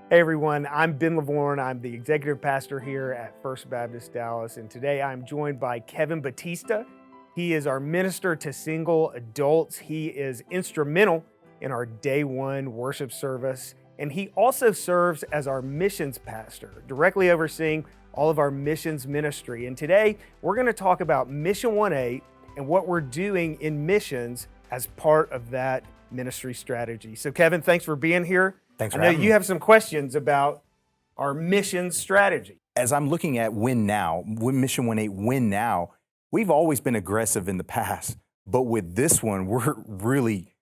Hey everyone, I'm Ben Lovvorn. I'm the executive pastor here at First Baptist Dallas, and today I'm joined by Kevin Batista. He is our minister to single adults. He is instrumental in our day one worship service, and he also serves as our missions pastor, directly overseeing all of our missions ministry. And today we're going to talk about Mission 1-8 and what we're doing in missions as part of that ministry strategy. So, Kevin, thanks for being here. Thanks I for know having you me. have some questions about our mission strategy. As I'm looking at Win Now, Mission 1-8, Win Now, we've always been aggressive in the past, but with this one, we're really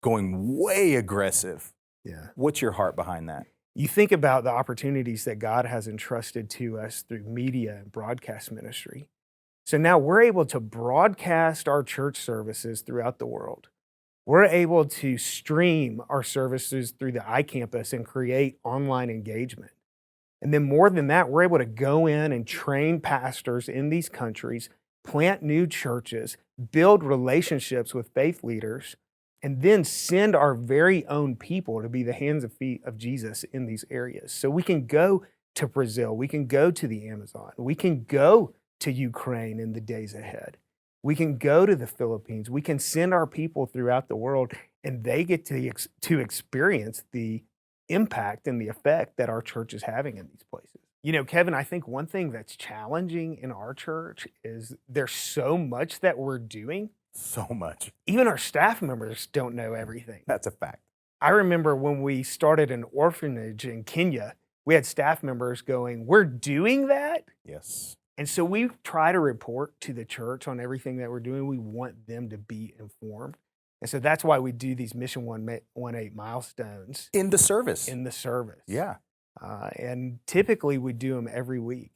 going way aggressive. Yeah. What's your heart behind that? You think about the opportunities that God has entrusted to us through media and broadcast ministry. So now we're able to broadcast our church services throughout the world. We're able to stream our services through the iCampus and create online engagement. And then more than that, we're able to go in and train pastors in these countries, plant new churches, build relationships with faith leaders, and then send our very own people to be the hands and feet of Jesus in these areas. So we can go to Brazil, we can go to the Amazon, we can go to Ukraine in the days ahead. We can go to the Philippines. We can send our people throughout the world, and they get to experience the impact and the effect that our church is having in these places. You know, Kevin, I think one thing that's challenging in our church is there's so much that we're doing. So much. Even our staff members don't know everything. That's a fact. I remember when we started an orphanage in Kenya, we had staff members going, "We're doing that?" Yes. And so we try to report to the church on everything that we're doing. We want them to be informed. And so that's why we do these Mission 1-8 milestones In the service. in the service. Yeah. And typically we do them every week.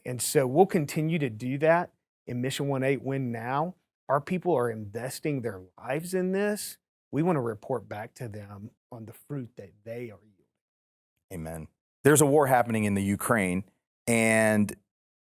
And so we'll continue to do that in Mission 1-8 Win Now. Our people are investing their lives in this. We want to report back to them on the fruit that they are yielding. Amen. There's a war happening in the Ukraine, and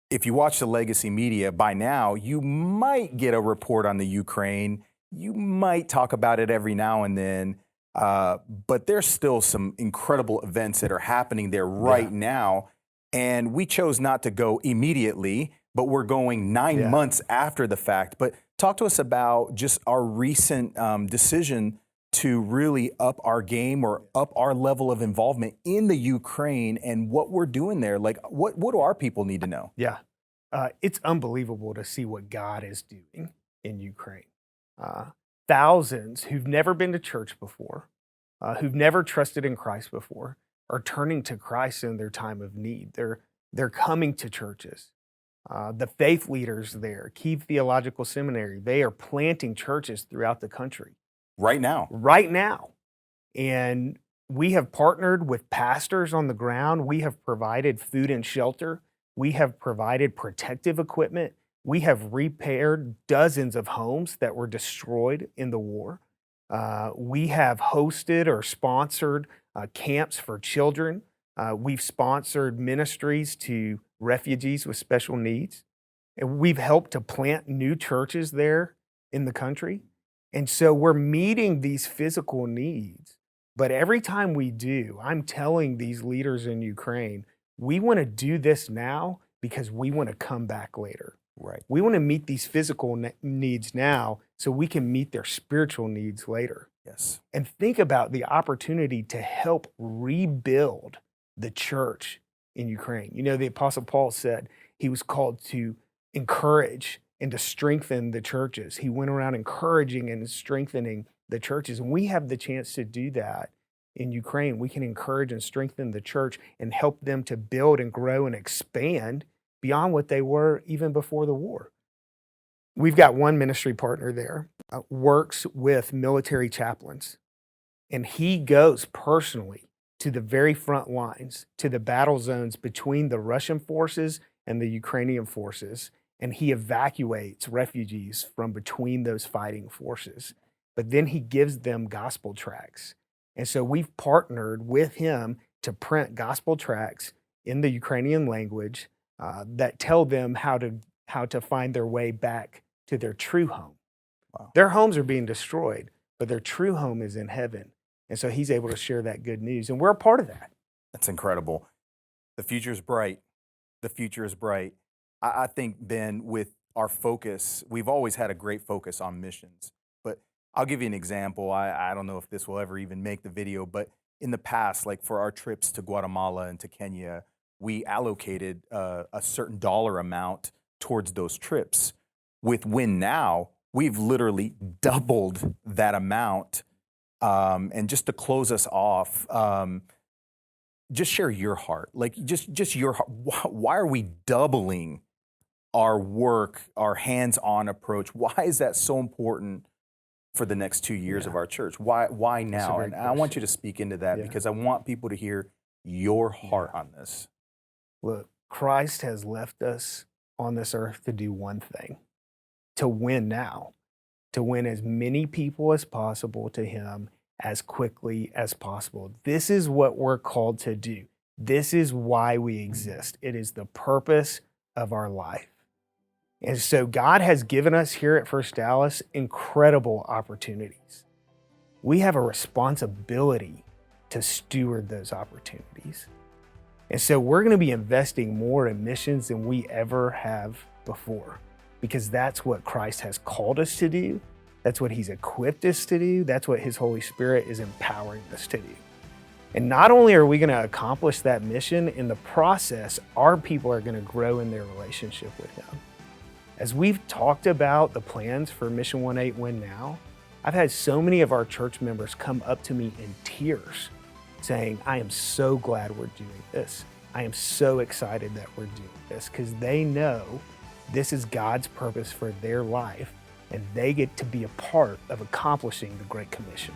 if you watch the legacy media, by now you might get a report on the Ukraine. You might talk about it every now and then, but there's still some incredible events that are happening there right now. And we chose not to go immediately, but we're going 9 months after the fact. But talk to us about just our recent decision to really up our game or up our level of involvement in the Ukraine and what we're doing there. Like, what do our people need to know? Yeah. It's unbelievable to see what God is doing in Ukraine. Thousands who've never been to church before, who've never trusted in Christ before, are turning to Christ in their time of need. They're coming to churches. The faith leaders there, Kyiv Theological Seminary, they are planting churches throughout the country. Right now. Right now. And we have partnered with pastors on the ground. We have provided food and shelter. We have provided protective equipment. We have repaired dozens of homes that were destroyed in the war. We have hosted or sponsored camps for children. We've sponsored ministries to refugees with special needs. And we've helped to plant new churches there in the country. And so we're meeting these physical needs. But every time we do, I'm telling these leaders in Ukraine, we want to do this now because we want to come back later. Right. We want to meet these physical needs now so we can meet their spiritual needs later. Yes. And think about the opportunity to help rebuild the church in Ukraine. You know, the Apostle Paul said he was called to encourage and to strengthen the churches. He went around encouraging and strengthening the churches. And we have the chance to do that in Ukraine. We can encourage and strengthen the church and help them to build and grow and expand beyond what they were even before the war. We've got one ministry partner there, works with military chaplains, and he goes personally to the very front lines, to the battle zones between the Russian forces and the Ukrainian forces, and he evacuates refugees from between those fighting forces. But then he gives them gospel tracts. And so we've partnered with him to print gospel tracts in the Ukrainian language that tell them how to find their way back to their true home. Wow. Their homes are being destroyed, but their true home is in heaven. And so he's able to share that good news. And we're a part of that. That's incredible. The future is bright. The future is bright. I think, Ben, with our focus, we've always had a great focus on missions. But I'll give you an example. I don't know if this will ever even make the video, but in the past, like for our trips to Guatemala and to Kenya, we allocated a certain dollar amount towards those trips. With Win Now, we've literally doubled that amount. And just to close us off, just share your heart. Like just your heart. Why are we doubling our work, our hands-on approach? Why is that so important for the next 2 years of Yeah, our church? Why that's a now? great And I want you question. to speak into that Yeah, because I want people to hear your heart yeah. on this. Look, Christ has left us on this earth to do one thing, to win now, to win as many people as possible to Him as quickly as possible. This is what we're called to do. This is why we exist. It is the purpose of our life. And so God has given us here at First Dallas incredible opportunities. We have a responsibility to steward those opportunities. And so we're going to be investing more in missions than we ever have before, because that's what Christ has called us to do. That's what He's equipped us to do. That's what His Holy Spirit is empowering us to do. And not only are we going to accomplish that mission, in the process, our people are going to grow in their relationship with Him. As we've talked about the plans for Mission 18 Win Now, I've had so many of our church members come up to me in tears saying, I am so glad we're doing this. I am so excited that we're doing this, because they know this is God's purpose for their life and they get to be a part of accomplishing the Great Commission.